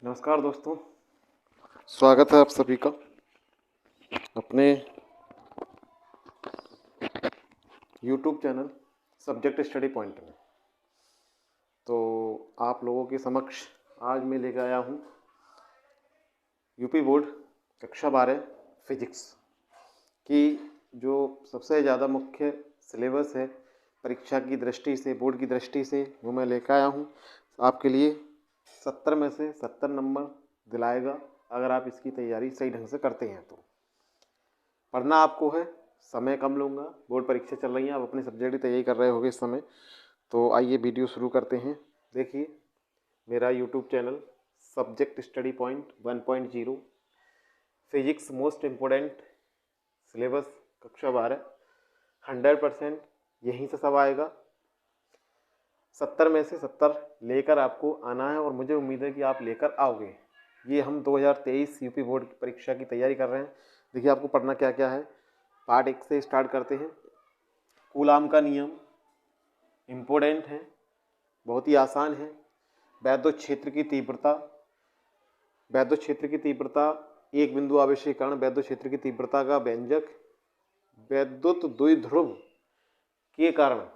नमस्कार दोस्तों, स्वागत है आप सभी का अपने YouTube channel subject study point में। तो आप लोगों के समक्ष आज मैं लेकर आया हूँ यूपी बोर्ड कक्षा 12 फिजिक्स की जो सबसे ज़्यादा मुख्य सिलेबस है परीक्षा की दृष्टि से, बोर्ड की दृष्टि से, वो मैं लेकर आया हूँ आपके लिए। 70 में से 70 नंबर दिलाएगा अगर आप इसकी तैयारी सही ढंग से करते हैं। तो पढ़ना आपको है, समय कम लूँगा, बोर्ड परीक्षा चल रही है, आप अपने सब्जेक्ट की तैयारी कर रहे होगे इस समय। तो आइए वीडियो शुरू करते हैं। देखिए मेरा YouTube channel subject study point 1.0 physics most important syllabus कक्षा 12 100% यहीं से सब आएगा। 70 में से 70 लेकर आपको आना है और मुझे उम्मीद है कि आप लेकर आओगे। ये हम 2023 यूपी बोर्ड की परीक्षा की तैयारी कर रहे हैं। देखिए आपको पढ़ना क्या क्या है। पार्ट 1 से स्टार्ट करते हैं। कूलाम का नियम इम्पोर्टेंट है, बहुत ही आसान है। वैद्युत क्षेत्र की तीव्रता, वैद्युत क्षेत्र की तीव्रता, एक बिंदु आवेश के कारण वैद्युत क्षेत्र की तीव्रता का व्यंजक, वैद्युत द्विध्रुव के कारण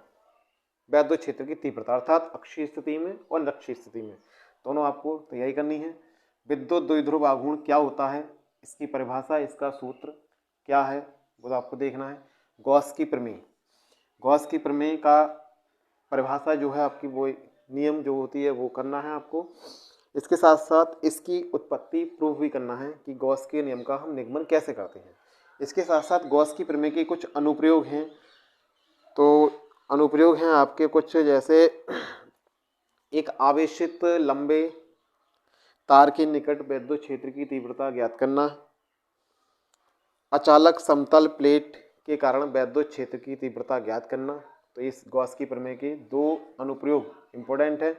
वैद्युत क्षेत्र की तीव्रता अर्थात अक्षीय स्थिति में और निरक्षीय स्थिति में दोनों आपको तैयारी करनी है। विद्युत द्विध्रुव आघूर्ण क्या होता है, इसकी परिभाषा, इसका सूत्र क्या है वो आपको देखना है। गॉस की प्रमेय, गॉस की प्रमेय का परिभाषा जो है आपकी, वो नियम जो होती है वो करना है आपको। इसके साथ साथ इसकी उत्पत्ति प्रूव भी करना है कि गॉस के नियम का हम निगमन कैसे करते हैं। इसके साथ साथ गॉस की प्रमेय के कुछ अनुप्रयोग हैं। तो अनुप्रयोग हैं आपके कुछ, जैसे एक आवेशित लंबे तार के निकट वैद्युत क्षेत्र की तीव्रता ज्ञात करना, अचालक समतल प्लेट के कारण वैद्युत क्षेत्र की तीव्रता ज्ञात करना। तो इस गॉस की प्रमेय के दो अनुप्रयोग इंपॉर्टेंट है,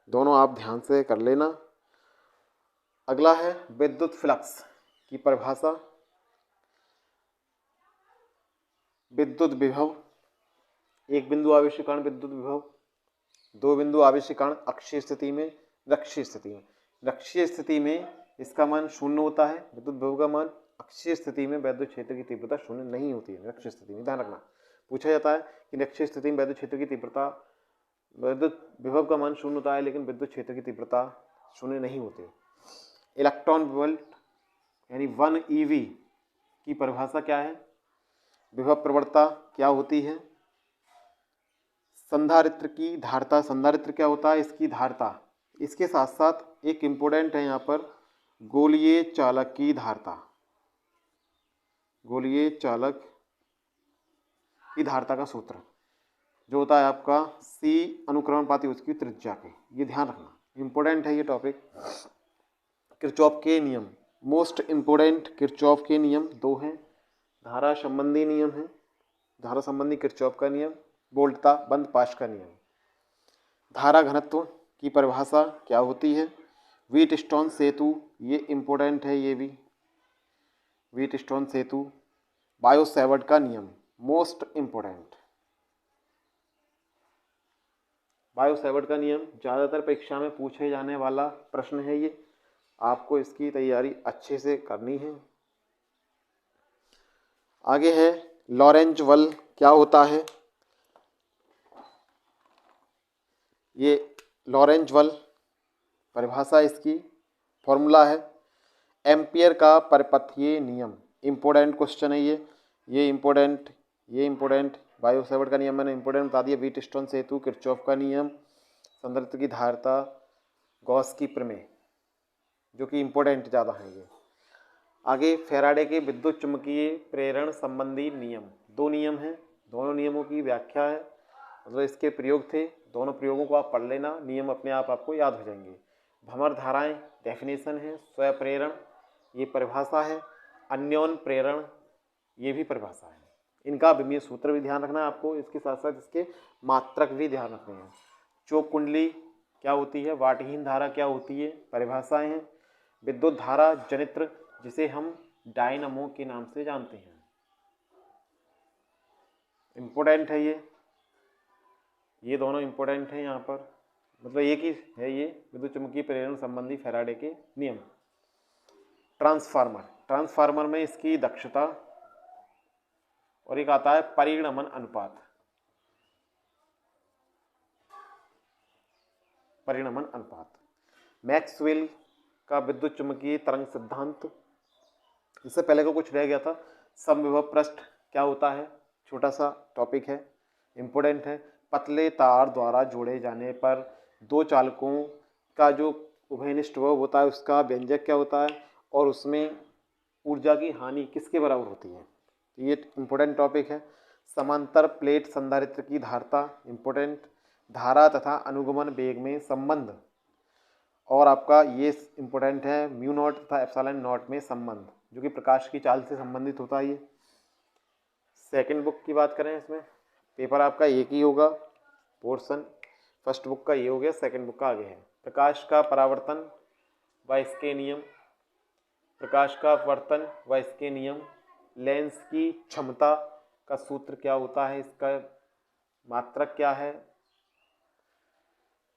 दोनों आप ध्यान से कर लेना। अगला है विद्युत फ्लक्स की परिभाषा, विद्युत विभव, एक बिंदु आवेश के कारण विद्युत विभव, दो बिंदु आवेश के कारण अक्षीय स्थिति में, निरक्षीय स्थिति में। निरक्षीय स्थिति में इसका मान 0 होता है, विद्युत विभव का मान। अक्षीय स्थिति में वैद्युत क्षेत्र की तीव्रता 0 नहीं होती है। निरक्षीय स्थिति में ध्यान रखना, पूछा जाता है कि निरक्षीय स्थिति में वैद्युत क्षेत्र की तीव्रता, वैद्युत विभव का मान 0 होता है लेकिन विद्युत क्षेत्र की तीव्रता 0 नहीं होती। इलेक्ट्रॉन वोल्ट यानी 1 EV की परिभाषा क्या है, विभव प्रवणता क्या होती है, संधारित्र की धारता, संधारित्र क्या होता है, इसकी धारता। इसके साथ साथ एक इम्पोर्टेंट है यहाँ पर गोलीय चालक की धारता, गोलीय चालक की धारता का सूत्र जो होता है आपका C अनुक्रमण पाती उसकी त्रिज्या के, ये ध्यान रखना, इम्पोर्टेंट है ये टॉपिक। किरचॉफ के नियम, मोस्ट इम्पोर्टेंट किरचॉफ के नियम दो हैं। धारा संबंधी नियम है, धारा संबंधी किरचॉफ का नियम, वोल्टता बंद पाश का नियम। धारा घनत्व की परिभाषा क्या होती है, व्हीटस्टोन सेतु, ये इम्पोर्टेंट है ये भी, व्हीटस्टोन सेतु। बायो सेवर्ट का नियम मोस्ट इम्पोर्टेंट, बायो सेवर्ट का नियम ज़्यादातर परीक्षा में पूछे जाने वाला प्रश्न है ये, आपको इसकी तैयारी अच्छे से करनी है। आगे है लॉरेंज वल क्या होता है, ये लॉरेंज वल परिभाषा, इसकी फॉर्मूला है एम्पियर का परिपथीय नियम। इम्पोर्टेंट क्वेश्चन है ये इम्पोर्टेंट। बायो सेवर्ट का नियम मैंने इम्पोर्टेंट बता दिया। व्हीटस्टोन सेतु, किरचॉफ का नियम, संधारित्र की धारता, गॉस की प्रमेय जो कि इम्पोर्टेंट ज़्यादा है ये। आगे फैराडे के विद्युत चुम्बकीय प्रेरण संबंधी नियम, दो नियम हैं, दोनों नियमों की व्याख्या है, मतलब इसके प्रयोग थे, दोनों प्रयोगों को आप पढ़ लेना, नियम अपने आप आपको याद हो जाएंगे। भ्रमर धाराएं डेफिनेशन है, स्वप्रेरण ये परिभाषा है, अन्योन प्रेरण ये भी परिभाषा है। इनका विमीय सूत्र भी ध्यान रखना है आपको, इसके साथ साथ इसके मात्रक भी ध्यान रखने हैं। चोक कुंडली क्या होती है, वाटहीन धारा क्या होती है, परिभाषाएं हैं। विद्युत धारा जनित्र जिसे हम डायनामो के नाम से जानते हैं, इम्पोर्टेंट है ये दोनों इम्पोर्टेंट हैं यहाँ पर। मतलब एक ही है ये विद्युत चुम्बकीय प्रेरण संबंधी फैराडे के नियम। ट्रांसफार्मर में इसकी दक्षता, और एक आता है परिगणमन अनुपात। मैक्सवेल का विद्युत चुम्बकीय तरंग सिद्धांत, इससे पहले को कुछ रह गया था। समविभव पृष्ठ क्या होता है, छोटा सा टॉपिक है, इंपोर्टेंट है। पतले तार द्वारा जोड़े जाने पर दो चालकों का जो उभयनिष्ठ विभव होता है उसका व्यंजक क्या होता है, और उसमें ऊर्जा की हानि किसके बराबर होती है, ये इंपोर्टेंट टॉपिक है। समांतर प्लेट संधारित्र की धारता, इंपोर्टेंट। धारा तथा अनुगमन वेग में संबंध, और आपका ये इंपोर्टेंट है म्यू नॉट तथा एप्सिलॉन नॉट में संबंध, जो कि प्रकाश की चाल से संबंधित होता है। ये सेकंड बुक की बात करें, इसमें पेपर आपका एक ही होगा पोर्शन, फर्स्ट बुक का ये हो गया, सेकंड बुक का आगे है। प्रकाश का परावर्तन व इसके नियम, प्रकाश का अपवर्तन व इसके नियम। लेंस की क्षमता का सूत्र क्या होता है, इसका मात्रक क्या है,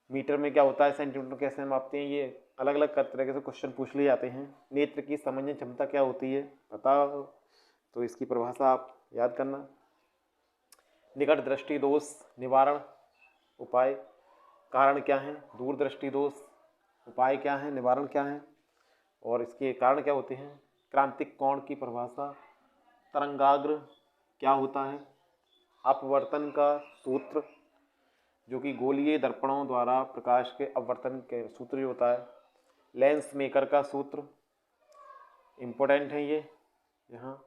मीटर में क्या होता है, सेंटीमीटर कैसे मापते हैं, ये अलग अलग तरीके से क्वेश्चन पूछ लिए जाते हैं। नेत्र की समझने क्षमता क्या होती है, पता हो तो इसकी परिभाषा आप याद करना। निकट दृष्टि दोष निवारण उपाय, कारण क्या है, दूर दृष्टि दोष उपाय क्या है, निवारण क्या है, और इसके कारण क्या होते हैं। क्रांतिक कोण की परिभाषा, तरंगाग्र क्या होता है, अपवर्तन का सूत्र जो कि गोलीय दर्पणों द्वारा प्रकाश के अपवर्तन के सूत्र जो होता है। लेंस मेकर का सूत्र इम्पोर्टेंट है ये, यहाँ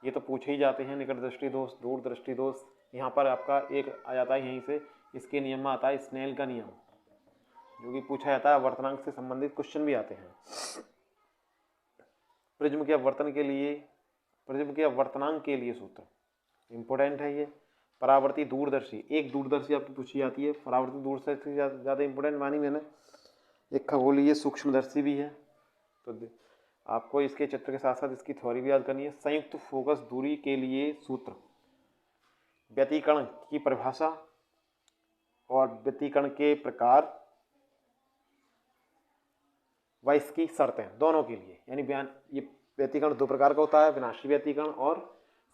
ये तो पूछे ही जाते हैं। निकट दृष्टि दोष, दूर दृष्टि दोष, यहाँ पर आपका एक आ जाता है यहीं से, इसके नियम में आता है स्नेल का नियम, जो कि पूछा जाता है। अपवर्तनांक से संबंधित क्वेश्चन भी आते हैं। प्रिज्म के अपवर्तन के लिए, प्रिज्म के अपवर्तनांक के लिए सूत्र इम्पोर्टेंट है ये। परावर्ती दूरदर्शी, एक दूरदर्शी आपकी पूछी जाती है, परावर्ती दूरदर्शी ज़्यादा इंपोर्टेंट मानी मैंने। एक खगोलीय सूक्ष्मदर्शी भी है, तो आपको इसके चित्र के साथ साथ इसकी थ्योरी भी याद करनी है। संयुक्त फोकस दूरी के लिए सूत्र, व्यतिकरण की परिभाषा और व्यतिकरण के प्रकार व इसकी शर्तें दोनों के लिए, यानी बयान। ये व्यतिकरण दो प्रकार का होता है, विनाशी व्यतिकरण और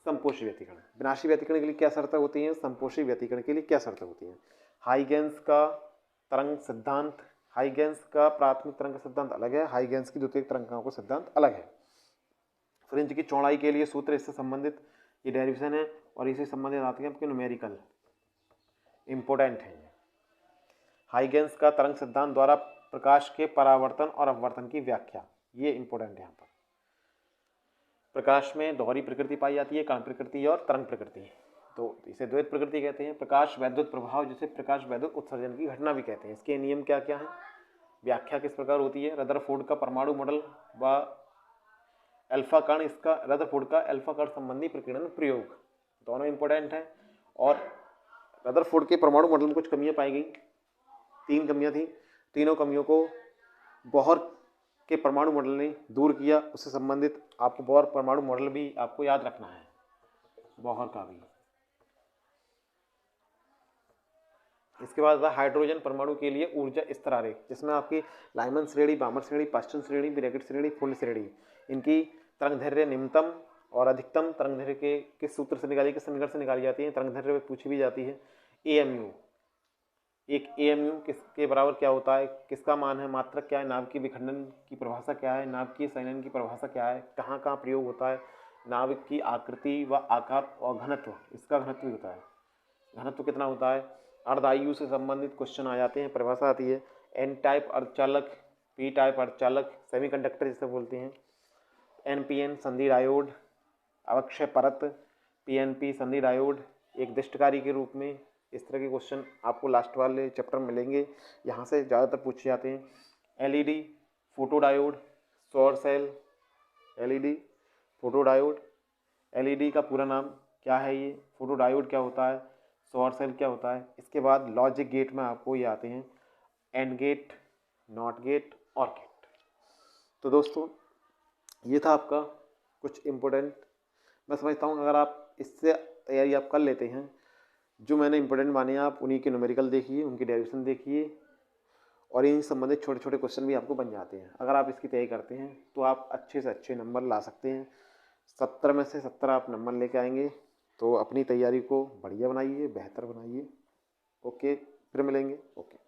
संपोषी व्यतिकरण। विनाशी व्यतिकरण के लिए क्या शर्तें होती हैं, संपोषी व्यतिकरण के लिए क्या शर्तें होती हैं। हाइगेंस का तरंग सिद्धांत, हाइगेंस का प्राथमिक तरंग का सिद्धांत अलग है, हाइगेंस की द्वितीयक तरंगों का सिद्धांत अलग है। फ्रिंज की चौड़ाई के लिए सूत्र, इससे संबंधित ये डेरिवेशन है, और इससे संबंधित आते हैं आपके न्यूमेरिकल, इंपोर्टेंट है। हाइगेंस का तरंग सिद्धांत द्वारा प्रकाश के परावर्तन और अपवर्तन की व्याख्या, ये इंपोर्टेंट है। यहाँ पर प्रकाश में दोहरी प्रकृति पाई जाती है, कण प्रकृति और तरंग प्रकृति, तो इसे द्वैत प्रकृति कहते हैं। प्रकाश वैद्युत प्रभाव, जिसे प्रकाश वैद्युत उत्सर्जन की घटना भी कहते हैं। इसके नियम क्या क्या हैं, व्याख्या किस प्रकार होती है। रदरफोर्ड का परमाणु मॉडल व अल्फा कण, इसका रदरफोर्ड का अल्फा कण संबंधी प्रकीर्णन प्रयोग, दोनों इंपॉर्टेंट हैं। और रदरफोर्ड के परमाणु मॉडल में कुछ कमियां पाई गई, 3 कमियां थी, तीनों कमियों को बोहर के परमाणु मॉडल ने दूर किया। उससे संबंधित आपको बोहर परमाणु मॉडल भी आपको याद रखना है, बोहर का भी। इसके बाद हाइड्रोजन परमाणु के लिए ऊर्जा स्तर आरेख, जिसमें आपकी लाइमन श्रेणी, बामर श्रेणी, पास्टन श्रेणी, ब्रैकेट श्रेणी, फुल श्रेणी, इनकी तरंगदैर्घ्य निम्नतम और अधिकतम तरंगदैर्घ्य के किस सूत्र से निकाली, किस समीकरण से निकाली जाती है, तरंगदैर्घ्य पूछी भी जाती है। एएमयू, एक एएमयू किसके बराबर क्या होता है, किसका मान है, मात्रक क्या है, नाभ की विखंडन की परिभाषा क्या है, नाभ की संलयन की परिभाषा क्या है, कहाँ कहाँ प्रयोग होता है, नाभ की आकृति व आकार और घनत्व, इसका घनत्व भी होता है, घनत्व कितना होता है। अर्धआयु से संबंधित क्वेश्चन आ जाते हैं, परिभाषा आती है। एन टाइप अर्धचालक, पी टाइप अर्धचालक, सेमीकंडक्टर जिसे बोलते हैं। एनपीएन संधि डायोड, अवक्षय परत, पीएनपी संधि डायोड एक दिष्टकारी के रूप में। इस तरह के क्वेश्चन आपको लास्ट वाले चैप्टर में मिलेंगे, यहाँ से ज़्यादातर पूछे जाते हैं। एलईडी, फोटोडायोड, सौर सेल, एलईडी, फोटोडायोड। एलईडी का पूरा नाम क्या है, ये फोटोडायोड क्या होता है, सौर सेल क्या होता है। इसके बाद लॉजिक गेट में आपको ये आते हैं एंड गेट, नॉट गेट और गेट। तो दोस्तों ये था आपका कुछ इम्पोर्टेंट। मैं समझता हूँ अगर आप इससे तैयारी आप कर लेते हैं, जो मैंने इंपॉर्टेंट माने, आप उन्हीं के न्यूमेरिकल देखिए, उनकी डेरिवेशन देखिए, और इन संबंधित छोटे छोटे क्वेश्चन भी आपको बन जाते हैं। अगर आप इसकी तैयारी करते हैं तो आप अच्छे से अच्छे नंबर ला सकते हैं। 70 में से 70 आप नंबर लेके आएंगे। तो अपनी तैयारी को बढ़िया बनाइए, बेहतर बनाइए। ओके, फिर मिलेंगे। ओके।